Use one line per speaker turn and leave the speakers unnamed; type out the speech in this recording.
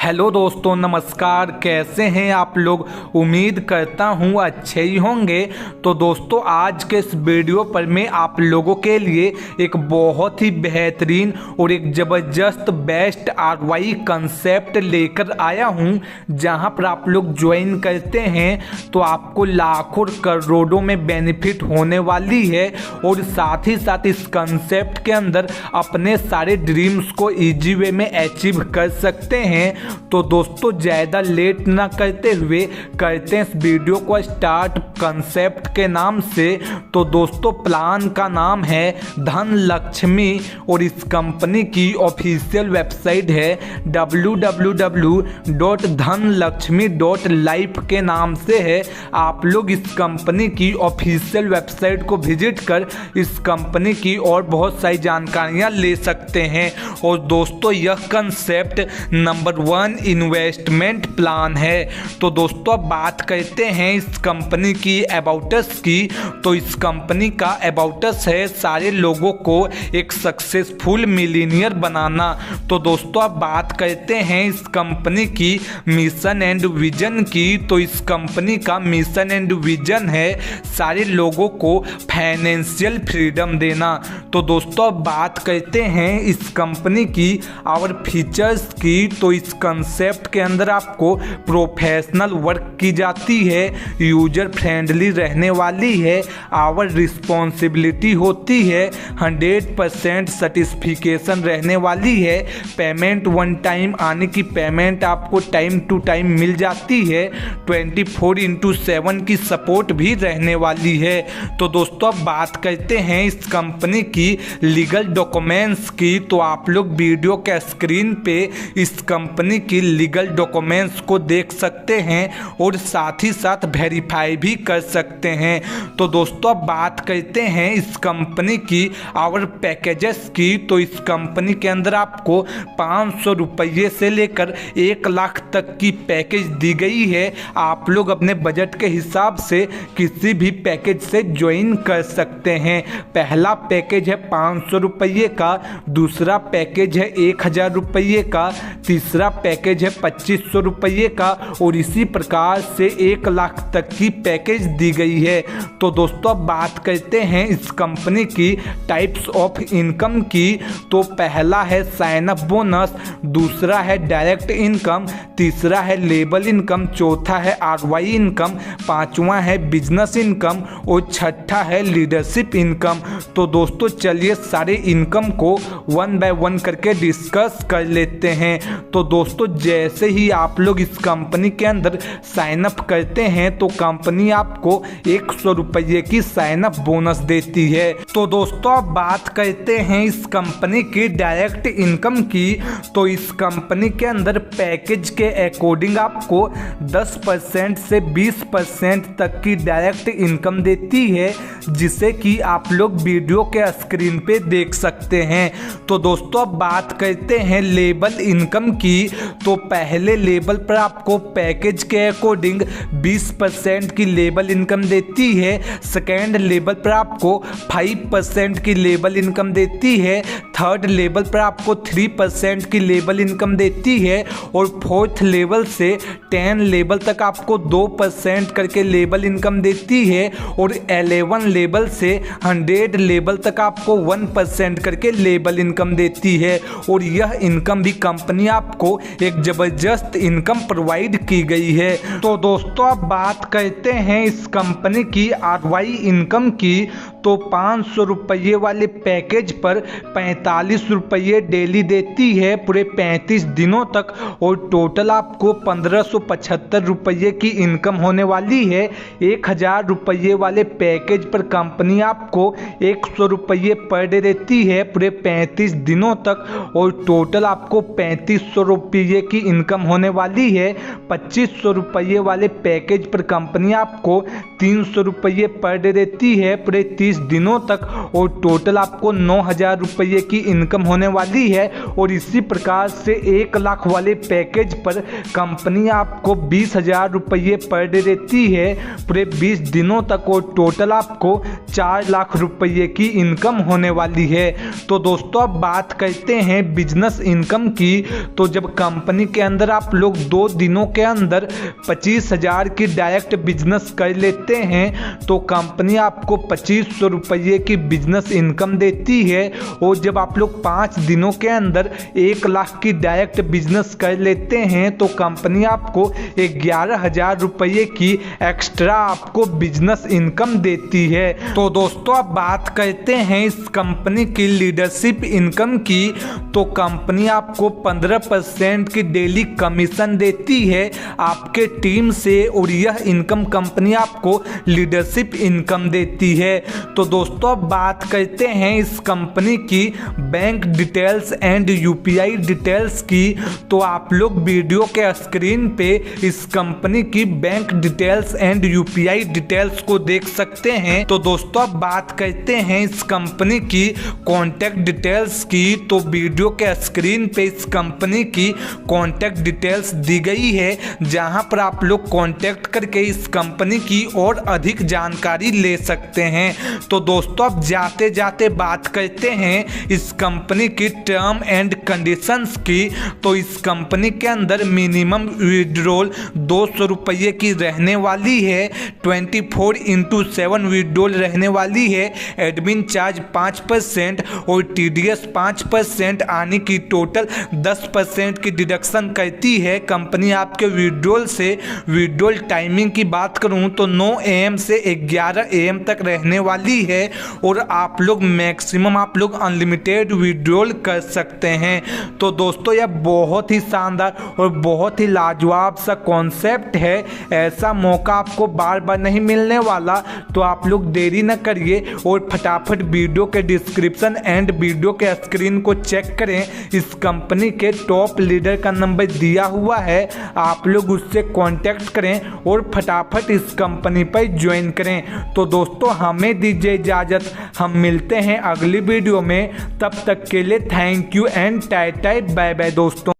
Hello दोस्तों, नमस्कार। कैसे हैं आप लोग? उम्मीद करता हूँ अच्छे ही होंगे। तो दोस्तों, आज के इस वीडियो पर मैं आप लोगों के लिए एक बहुत ही बेहतरीन और एक ज़बरदस्त बेस्ट ROI कंसेप्ट लेकर आया हूँ, जहाँ पर आप लोग ज्वाइन करते हैं तो आपको लाखों करोड़ों में बेनिफिट होने वाली है और साथ ही साथ इस कंसेप्ट के अंदर अपने सारे ड्रीम्स को ईजी वे में अचीव कर सकते हैं। तो दोस्तों, ज़्यादा लेट ना करते हुए करते हैं इस वीडियो को स्टार्ट कंसेप्ट के नाम से। तो दोस्तों, प्लान का नाम है धन लक्ष्मी और इस कंपनी की ऑफिशियल वेबसाइट है www.dhanlakshmi.life के नाम से है। आप लोग इस कंपनी की ऑफिशियल वेबसाइट को विजिट कर इस कंपनी की और बहुत सारी जानकारियाँ ले सकते हैं। और दोस्तों, यह कंसेप्ट नंबर 1 इन्वेस्टमेंट प्लान है। तो दोस्तों, अब बात करते हैं इस कंपनी की अबाउटस की। तो इस कंपनी का अबाउटस है सारे लोगों को एक सक्सेसफुल मिलीनियर बनाना। तो दोस्तों, अब बात करते हैं इस कंपनी की मिशन एंड विजन की। तो इस कंपनी का मिशन एंड विजन है सारे लोगों को फाइनेंशियल फ्रीडम देना। तो दोस्तों, अब बात करते हैं इस कंपनी की और फीचर्स की। तो इस कंसेप्ट के अंदर आपको प्रोफेशनल वर्क की जाती है, यूजर फ्रेंडली रहने वाली है, आवर रिस्पॉन्सिबिलिटी होती है, 100% सर्टिफिकेशन रहने वाली है, पेमेंट वन टाइम आने की पेमेंट आपको टाइम टू टाइम मिल जाती है, 24/7 की सपोर्ट भी रहने वाली है। तो दोस्तों, अब बात करते हैं इस कंपनी की लीगल डॉक्यूमेंट्स की। तो आप लोग वीडियो के स्क्रीन पे इस कंपनी की लीगल डॉक्यूमेंट्स को देख सकते हैं और साथ ही साथ वेरीफाई भी कर सकते हैं। तो दोस्तों, अब बात करते हैं इस कंपनी की और पैकेजेस की। तो इस कंपनी के अंदर आपको 500 रुपये से लेकर 1 लाख तक की पैकेज दी गई है। आप लोग अपने बजट के हिसाब से किसी भी पैकेज से ज्वाइन कर सकते हैं। पहला पैकेज है 500 रुपये का, दूसरा पैकेज है 1000 रुपये का, तीसरा पैकेज है 2500 रुपये का और इसी प्रकार से 1 लाख तक की पैकेज दी गई है। तो दोस्तों, अब बात करते हैं इस कंपनी की टाइप्स ऑफ इनकम की। तो पहला है साइन अप बोनस, दूसरा है डायरेक्ट इनकम, तीसरा है लेबल इनकम, चौथा है ROI इनकम, पांचवा है बिजनेस इनकम और छठा है लीडरशिप इनकम। तो दोस्तों, चलिए सारे इनकम को 1 बाय 1 करके डिस्कस कर लेते हैं। तो दोस्तों, जैसे ही आप लोग इस कंपनी के अंदर साइन अप करते हैं तो कंपनी आपको 100 रुपये की साइन अप बोनस देती है। तो दोस्तों, अब बात करते हैं इस कंपनी की डायरेक्ट इनकम की। तो इस कंपनी के अंदर पैकेज के अकॉर्डिंग आपको 10% से 20% तक की डायरेक्ट इनकम देती है, जिसे कि आप लोग वीडियो के स्क्रीन पे देख सकते हैं। तो दोस्तों, अब बात करते हैं लेबल इनकम की। तो पहले लेवल पर आपको पैकेज के अकॉर्डिंग 20% की लेबल इनकम देती है, सेकेंड लेवल पर आपको 5% की लेबल इनकम देती है, थर्ड लेवल पर आपको 3% की लेबल इनकम देती है और फोर्थ लेवल से 10 लेवल तक आपको 2% करके लेबल इनकम देती है और 11 लेवल से 100 लेवल तक आपको 1% करके लेबल इनकम देती है। और यह इनकम भी कंपनी आपको एक जबरदस्त इनकम प्रोवाइड की गई है। तो दोस्तों, अब बात करते हैं इस कंपनी की ROI इनकम की। तो 500 रुपये वाले पैकेज पर 45 रुपये डेली देती है पूरे 35 दिनों तक और टोटल आपको 1575 रुपये की इनकम होने वाली है। 1000 रुपये वाले पैकेज पर कंपनी आपको 100 रुपये पर डे देती है पूरे 35 दिनों तक और टोटल आपको 3500 रुपये की इनकम होने वाली है। 2500 रुपये वाले पैकेज पर कंपनी आपको 300 रुपये पर डे देती है पूरे 30 दिनों तक, और टोटल आपको 9,000 रुपये की इनकम होने वाली है। और इसी प्रकार से 1 लाख वाले पैकेज पर कंपनी आपको 20,000 रुपये पर डे देती है पूरे 20 दिनों तक, और टोटल आपको 4 लाख रुपये की इनकम होने वाली है। तो दोस्तों अब बात करते हैं बिजनेस इनकम की। तो जब कंपनी के अंदर आप लोग 2 दिनों के अंदर 25,000 की डायरेक्ट बिजनेस कर लेते हैं तो कंपनी आपको 2,500 रुपये की बिजनेस इनकम देती है। और जब आप लोग 5 दिनों के अंदर 1 लाख की डायरेक्ट बिजनेस कर लेते हैं तो कंपनी आपको 11,000 रुपये की एक्स्ट्रा आपको बिजनेस इनकम देती है। तो दोस्तों अब बात करते हैं इस कंपनी की लीडरशिप इनकम की। तो कंपनी आपको 15% की डेली कमीशन देती है आपके टीम से, और यह इनकम कंपनी आपको लीडरशिप इनकम देती है। तो दोस्तों अब बात करते हैं इस कंपनी की bank details and UPI details की। तो आप लोग वीडियो के स्क्रीन पे इस कंपनी की bank details and UPI details को देख सकते हैं। तो दोस्तों अब बात करते हैं इस कंपनी की कॉन्टैक्ट डिटेल्स की। तो वीडियो के स्क्रीन पे इस कंपनी की कॉन्टैक्ट डिटेल्स दी गई है, जहां पर आप लोग कॉन्टैक्ट करके इस कंपनी की और अधिक जानकारी ले सकते हैं। तो दोस्तों अब जाते जाते बात करते हैं इस कंपनी की टर्म एंड कंडीशंस की। तो इस कंपनी के अंदर मिनिमम विड्रॉल 200 रुपये की रहने वाली है, 24/7 विड्रॉल रहने वाली है, एडमिन चार्ज 5% और TDS 5% आने की टोटल 10% की डिडक्शन करती है कंपनी आपके विड्रॉल से। विड्रॉल टाइमिंग की बात करूं तो 9 AM से 11 AM तक रहने वाली है, और आप लोग मैक्सिमम आप लोग अनलिमिटेड विड्रॉल कर सकते हैं। तो दोस्तों यह बहुत ही शानदार और बहुत ही लाजवाब सा कॉन्सेप्ट है, ऐसा मौका आपको बार बार नहीं मिलने वाला। तो आप लोग देरी न करिए और फटाफट वीडियो के डिस्क्रिप्शन एंड वीडियो के स्क्रीन को चेक करें। इस कंपनी के टॉप लीडर का नंबर दिया हुआ है, आप लोग उससे कांटेक्ट करें और फटाफट इस कंपनी पर ज्वाइन करें। तो दोस्तों हमें दीजिए इजाज़त, हम मिलते हैं अगली वीडियो में। तब तक के लिए thank you and tata bye bye दोस्तों।